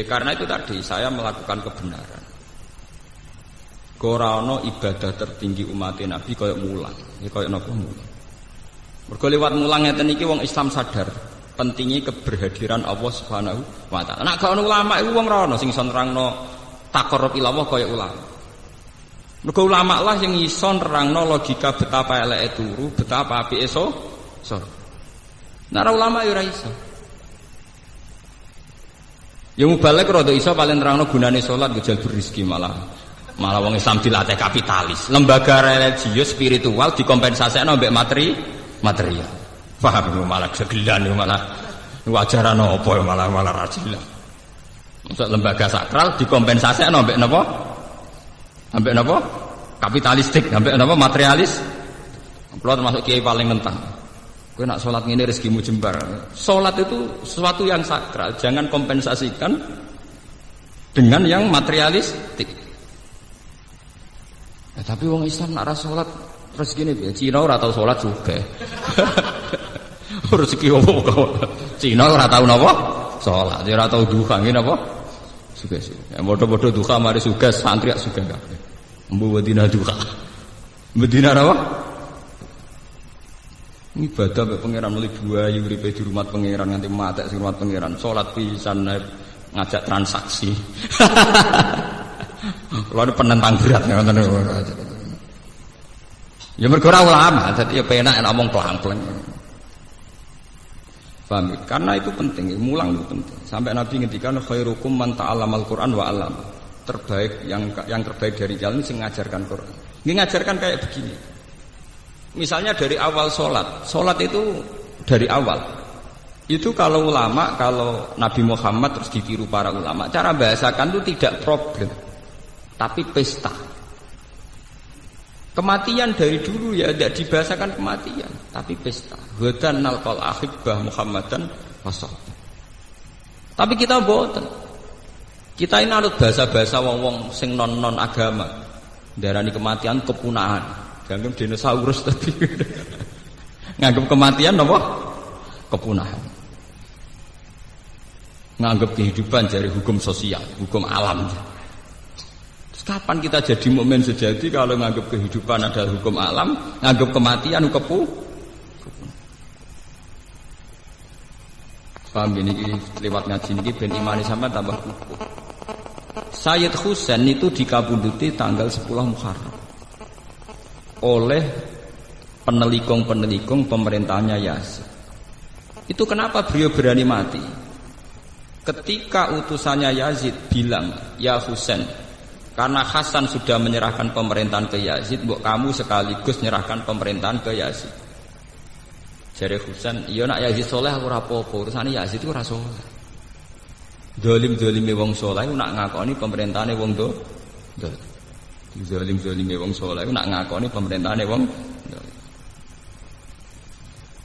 Karena itu tadi saya melakukan kebenaran. Ora ana ibadah tertinggi umat Nabi kaya mulang. Ya kaya napa mulang. Mergo liwat mulang ngeten iki wong Islam sadar pentingnya keberhadiran Allah Subhanahu wa taala. Nek gak ono ulama iku wong ora ono sing iso nerangno taqarrub ila Allah kaya ulama. Mergo ulama lah yang iso nerangno logika betapa eleke turu, betapa apike salat. Nek ulama ya ora iso. Ya mubalek rada iso paling nerangno gunane salat go jalbur rezeki malah wong Islam dilatih kapitalis. Lembaga religius spiritual dikompensasikno mbek material. Paham malah segelan malah wajaran apa malah ra jelas. Masuk lembaga sakral dikompensasikno mbek napa? Ambek napa? Kapitalistik, ambek napa? Materialis. Kulo termasuk kiai paling nentang. Kowe nak salat ngene rezekimu jembar. Salat itu sesuatu yang sakral, jangan kompensasikan dengan yang materialistik. Ya, tapi wong Islam nak ra salat rezekine piye? Cina ora tau salat sugih. Rezeki opo kok? Cina ora tau napa? Salat, ora tau duha ngene napa? Sugih. Ya padha-padha duha mari sugih santri sugih kabeh. Mbu wedina duha. Medina napa? Ibadah mbek pangeran mulai buayu uripe di rumah pangeran nganti matek sing rumah pangeran. Salat pisan ngajak transaksi. Kalau penentang berat ya ngoten. Ya mergo ora ulama, dadi ya penak nek omong pelang-pelang. Paham? Karena itu penting, mulang itu penting. Sampai Nabi ngendikan khairukum man ta'allamal Qur'an wa 'allama. Terbaik yang terbaik dari kalian sing ngajarkan Quran. Ini ngajarkan kayak begini. Misalnya dari awal sholat itu dari awal. Itu kalau ulama, kalau Nabi Muhammad terus ditiru para ulama, cara bahasakan itu tidak problem, tapi pesta. Kematian dari dulu ya tidak dibahasakan kematian, tapi pesta. Wadan nalqal ahibbah Muhammadan wasal. Tapi kita boten. Kita ini anut bahasa-bahasa wong-wong sing non agama. Darani kematian kepunahan. Dianggap dinosaurus tadi. Nganggap kematian apa? Kepunahan. Nganggap kehidupan dari hukum sosial, hukum alam. Terus kapan kita jadi mukmin sejati kalau nganggap kehidupan adalah hukum alam, nganggap kematian hukum paham ini lewat ngaji ini ben imani sampai tambah kukuh. Sayyid Husain itu dikabunduti tanggal 10 Muharram oleh penelikung pemerintahnya Yazid. Itu kenapa beliau berani mati? Ketika utusannya Yazid bilang, ya Husain, karena Hasan sudah menyerahkan pemerintahan ke Yazid, mbok kamu sekaligus menyerahkan pemerintahan ke Yazid. Jare Husain, iya nak Yazid soleh aku ora apa-apa, urusane Yazid itu ora soleh. Zalim-zalime wong soleh nak ngakoni pemerintahane wong do. Zalim-zalime wong soleh nak ngakoni pemerintahane wong.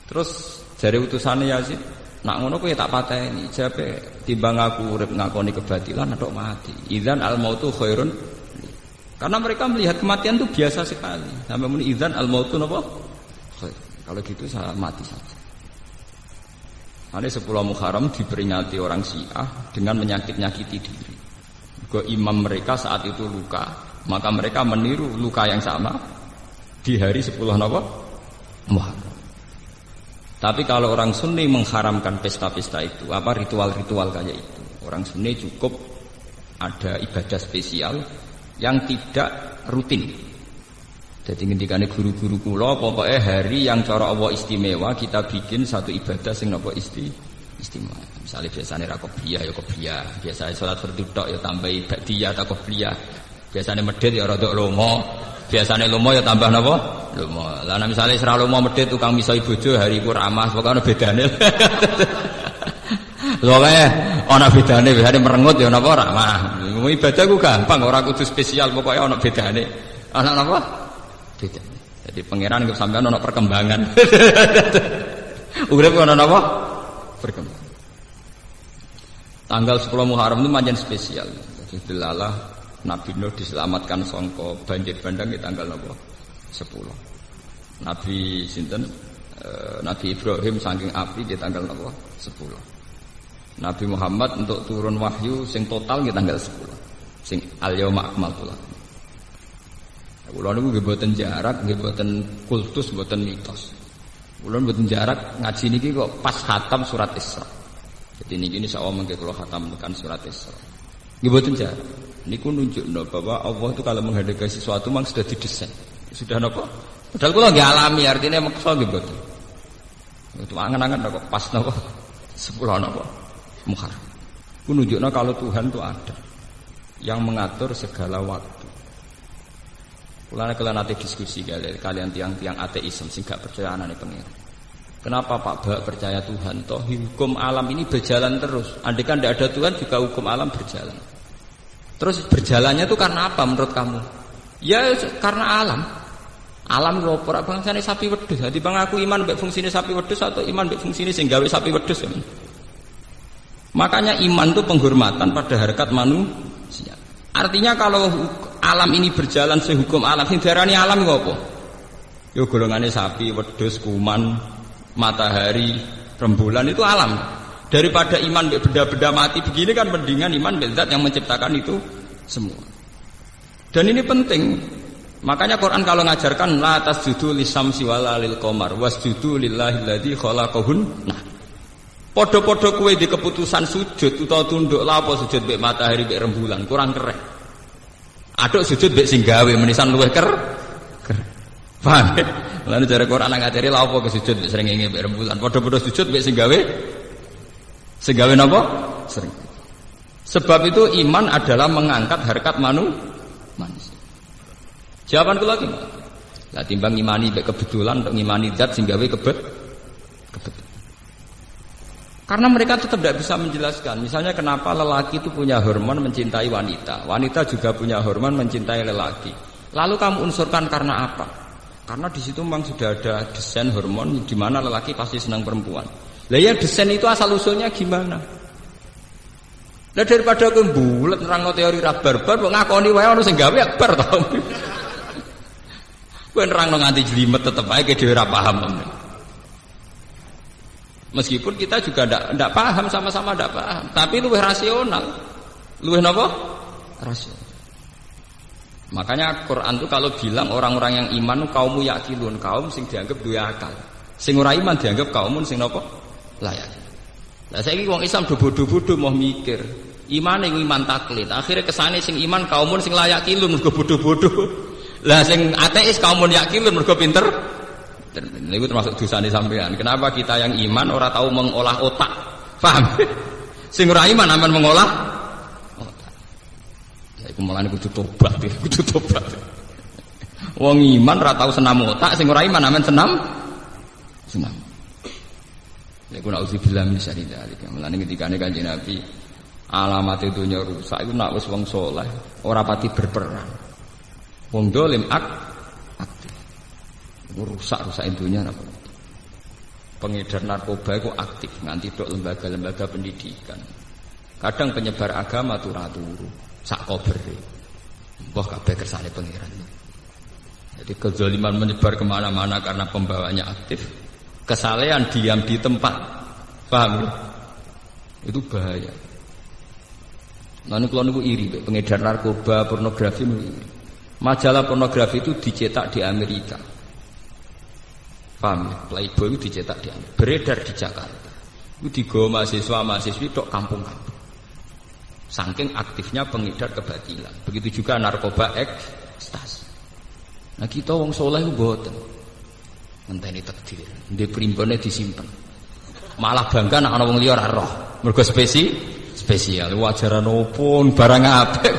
Terus jare utusane Yazid, nak ngono kowe tak pateni, jape timbang aku urip ngakoni kebatilan atok mati. Idzan al mautu khairun. Karena mereka melihat kematian itu biasa sekali. Sampai muni idzan al mautu napa? Khair. Kalau gitu saya mati saja. Ada 10 Muharram diperingati orang Syiah dengan menyakit-nyakiti diri. Ke imam mereka saat itu luka, maka mereka meniru luka yang sama di hari 10 Muharram. Tapi kalau orang Sunni mengharamkan pesta-pesta itu, apa ritual-ritual kayak itu, orang Sunni cukup ada ibadah spesial yang tidak rutin. Jadi ngendikane guru-guru kula pokoknya hari yang cara Allah istimewa kita bikin satu ibadah sing napa istimewa. Misalnya biasanya ra qobliyah ya qobliyah, biasanya salat fardu tok ya tambahi ba'diyah ta qobliyah. Biasanya medhit ya rada lomo, biasanya lomo ya tambah napa? Lomo. Lah nek misale sira lomo medhit tukang misoi bojo hari iku ramah, pokoke ana bedane. Pokoke ana bedane, biasane merengut ya napa ramah. Ibadah ku gampang, ora kudu spesial, pokoke ana bedane. Ana napa? Jadi pangeran untuk sampean ono perkembangan. Urip ono apa? Perkembangan. Tanggal 10 Muharram itu manjen spesial. Jadi delalah Nabi Nuh diselamatkan sangka banjir bandang di tanggal apa? 10. Nabi sinten? Nabi Ibrahim saking api di tanggal apa? 10. Nabi Muhammad untuk turun wahyu sing total nggih tanggal 10. Sing al-yauma akmaltu lakum. Kula niku nggih boten jarak, nggih boten kultus, boten mitos. Kula boten jarak ngaji niki kok pas khatam surat Isra. Jadi niki insyaallah mengke kula khatamkan surat Isra. Nggih boten jarak. Niku nunjukno bahwa Allah itu kalau menghendaki sesuatu memang sudah didesain. Sudah napa? Padahal kula nggih alami artinya maksa nggih boten. Itu angen-angen kok pas napa? 10 napa? Muharram. Ku nunjukno kalau Tuhan itu ada yang mengatur segala waktu. Kula nate diskusi kalian tiang-tiang ateisme sing gak percaya anane pengira. Kenapa Pak Bak percaya Tuhan? Toh hukum alam ini berjalan terus. Andai kan tidak ada Tuhan juga hukum alam berjalan. Terus berjalannya itu karena apa menurut kamu? Ya karena alam. Alam lho ora bangsane sapi wedhus. Dadi bang aku iman mbek fungsine sapi wedhus atau iman mbek fungsine sing gawe sapi wedhus. Ya. Makanya iman itu penghormatan pada harkat manusia. Artinya kalau alam ini berjalan sehukum alam, sing diarani alam iku apa? Yo golongane sapi, wedhus, kuman, matahari, rembulan itu alam. Daripada iman mbek benda-benda mati begini kan mendingan iman mbek zat yang menciptakan itu semua. Dan ini penting. Makanya Quran kalau ngajarkan la tasjudu lisamsi wala lil qamar wasjudu lillahi alladzi khalaqahun. Nah, podo-podo kowe di keputusan sujud utawa tunduk la apa sujud mbek matahari mbek rembulan kurang keren. Aduk sujud mbek sing gawe menisan luwih keren. Paham? Lan jare Quran ngajari la apa kesujud mbek srengenge mbek rembulan. Podo-podo sujud mbek sing gawe napa? Sering. Sebab itu iman adalah mengangkat harkat manusia. Jawaban kula iki. Lah timbang ngimani mbek kebetulan untuk ngimani zat sing gawe kebetulan. Karena mereka tetap tidak bisa menjelaskan. Misalnya kenapa lelaki itu punya hormon mencintai wanita. Wanita juga punya hormon mencintai lelaki. Lalu kamu unsurkan karena apa? Karena di situ memang sudah ada desain hormon di mana lelaki pasti senang perempuan. Lah ya desain itu asal usulnya gimana? Lah daripada kowe mbulet nerangno teori ra barbar kok ngakoni wae ono sing gawe akbar to. Kowe nerangno nganti jlimet tetep ae dhewe ora paham. Meskipun kita juga tidak paham, sama-sama tidak paham, tapi luwih rasional, luwih napa? Rasional. Makanya Quran itu kalau bilang orang-orang yang iman kaum yakilun, kaum sing dianggap duwe akal. Sing ora iman dianggap kaum sing napa? Layak. Lah saiki wong Islam do bodho-bodho mau mikir, imane iman taklid. Akhire kesane sing iman kaum sing layak kilun mergo bodho-bodho. Lah sing ateis kaum yakilun mergo pinter. Itu termasuk dosane sampean. Kenapa kita yang iman ora tahu mengolah otak? Paham? Sing ora iman aman mengolah otak. Ya iku mulane kudu tobat, kudu tobat. Wong iman ora tahu senam otak, sing ora iman aman senam. Ya iku nauzubillah min syarri dzalik. Mulane ketikane Kanjeng Nabi alamat dunya rusak iku nek wis wong saleh ora pati berperang. Wong dolim aktif. Rusak dunia apa? Pengedar narkoba itu aktif nganti dok lembaga-lembaga pendidikan. Kadang penyebar agama turu sak kobere. Mbah kabeh kersane pangeran. Jadi kezaliman menyebar kemana-mana karena pembawanya aktif. Kesalehan diam di tempat. Paham ya? Itu bahaya. Lalu kalau niku iri pengedar narkoba, pornografi niku iri. Majalah pornografi itu dicetak di Amerika. Paham ya? Playboy itu dicetak di Amerika, beredar di Jakarta. Itu digawa mahasiswa-mahasiswi tok kampung-kampung. Saking aktifnya pengedar kebatilan. Begitu juga narkoba ekstasi. Nah kita wong soleh itu boten. Ngenteni takdir. Ndek primbone disimpen. Malah bangga nek ana wong liya ora roh. Mergo spesial. Wajaran opo barang apik.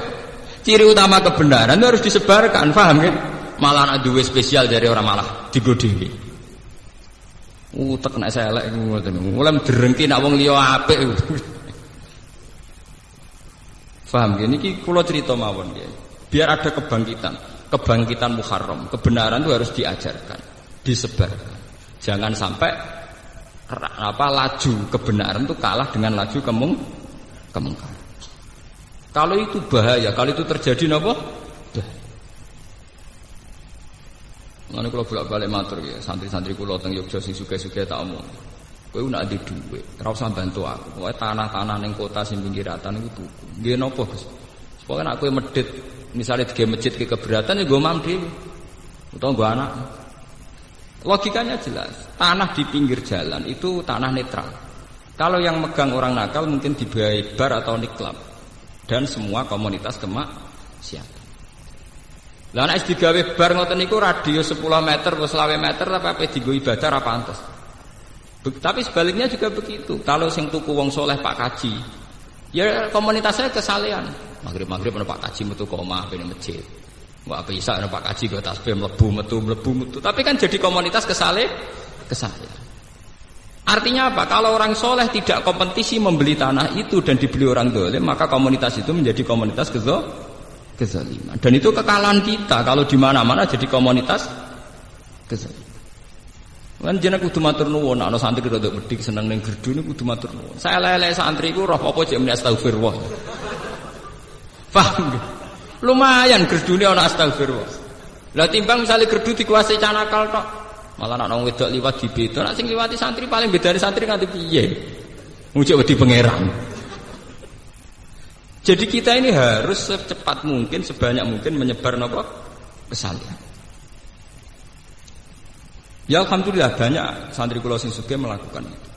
Ciri utama kebenaran itu harus disebarkan, paham kan? Malah nek duwe spesial dari orang malah digo dhewe. Utek nek selek ngoten. Mulai derengki nek wong liya apik. Paham nggih niki kula cerita mawon nggih. Biar ada kebangkitan Muharram. Kebenaran itu harus diajarkan, disebarkan. Jangan sampai laju kebenaran itu kalah dengan laju kemungkaran. Kalau itu bahaya, kalau itu terjadi napa? Mulane kula bolak-balik matur ya, santri-santri kula teng Yogyakarta sing sugih-sugih tak omong. Kowe nak di dhuwit, ora usah bantu aku. Pokoke tanah-tanah ning kota sing pinggiratan iku tuku. Nggih napa, Gus? Pokoke nek kowe medhit, misale dige masjid ke keberatan ya nggo mam dhewe. Utawa nggo anak. Logikanya jelas. Tanah di pinggir jalan itu tanah netral. Kalau yang megang orang nakal mungkin dibayar bar atau niklab. Dan semua komunitas kemaksiatan. Lah nek digawe bar ngoten niku radius 10 meter atau 20 meter tapi ape dienggo ibadah ra pantes. Tapi sebaliknya juga begitu. Kalau sing tuku wong soleh Pak Kaji, ya komunitasnya kesalehan. Maghrib-maghrib ana Pak Kaji metu ke omah ben masjid. Wah bisa ana Pak Kaji go tasbih mlebu metu. Tapi kan jadi komunitas kesalehan. Artinya apa? Kalau orang soleh tidak kompetisi membeli tanah itu dan dibeli orang dolim, maka komunitas itu menjadi komunitas kezaliman. Dan itu kekalahan kita kalau di mana-mana jadi komunitas kezaliman. Kan jeneng kudu matur nuwun, ana santri rada medhik seneng ning gerdu niku kudu matur nuwun. Saya lele santri iku roh apa jek muni astagfirullah. Paham nggih? Lumayan gerdune ana astagfirullah. Lah timbang misale gerdu dikuasai canakal tok, malah nek wong wedok liwat dibeda, nek sing liwati santri paling bedane santri nganti piye? Ngucuk wedi pangeran. Jadi kita ini harus secepat mungkin, sebanyak mungkin menyebar napa? Kesalahan. Ya alhamdulillah banyak santri kula sing sugih melakukan itu.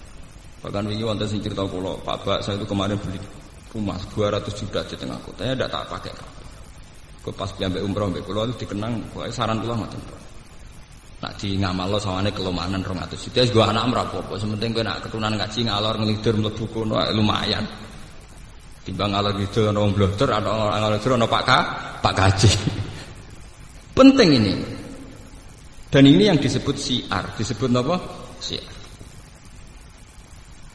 Bahkan wingi wonten sing cerita kula, Pak Bak saya itu kemarin beli rumah 200 juta di tengah kota, tidak tak pakai apa. Kok pas piambek umroh mbek kula itu dikenang, pokoke saran kula ngoten. Nak di ngamalno sawane kelomanan 200 juta, wis go anak ora apa-apa, sementing kowe nak ketunan ngaji ngalor ngelidur mlebu kono lumayan. Timbang ngalor ngidul ana wong blodor, ana ngalor ngidul ana Pak Kaji. Penting ini. Dan ini yang disebut syiar, disebut apa? Syiar.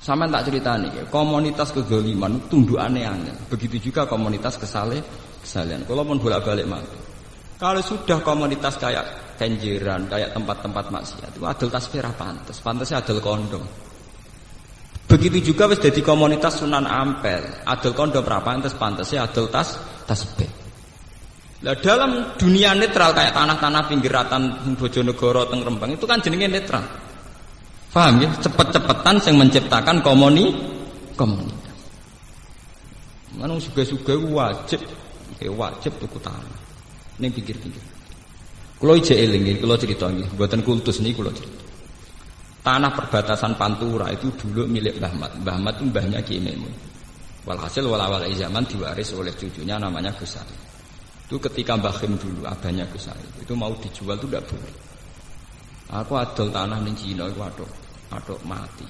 Sama tak ceritani, komunitas kezaliman tunduk aneh-aneh. Begitu juga komunitas kesalehan. Kalau pun bolak-balik mati. Kalau sudah komunitas kayak kenjeran, kayak tempat-tempat maksiat, itu adil tasbih pantes, pantesnya adil kondom. Begitu juga wis dadi komunitas Sunan Ampel, adil kondom ra pantes, pantesnya adil tasbih. Nah dalam dunia netral kayak tanah-tanah pinggiratan Bojonegoro teng Rembang itu kan jenenge netral. Paham ya? Cepet-cepetan yang menciptakan komunitas. Mana suga-suga wajib tuku tanah. Ning pinggir-pinggir. Kula ijek eling, kula cerita nggih, mboten kultus niki kula cerita. Tanah perbatasan Pantura itu dulu milik Mbah Mat. Mbah Mat itu mbahnya Ki Memun. Walhasil awal zaman diwaris oleh cucunya namanya Gus Ali. Itu ketika Mbah Khim dulu abahnya Gus Ali itu mau dijual itu tidak boleh. Aku adol tanah ning Cina iku aduk mati.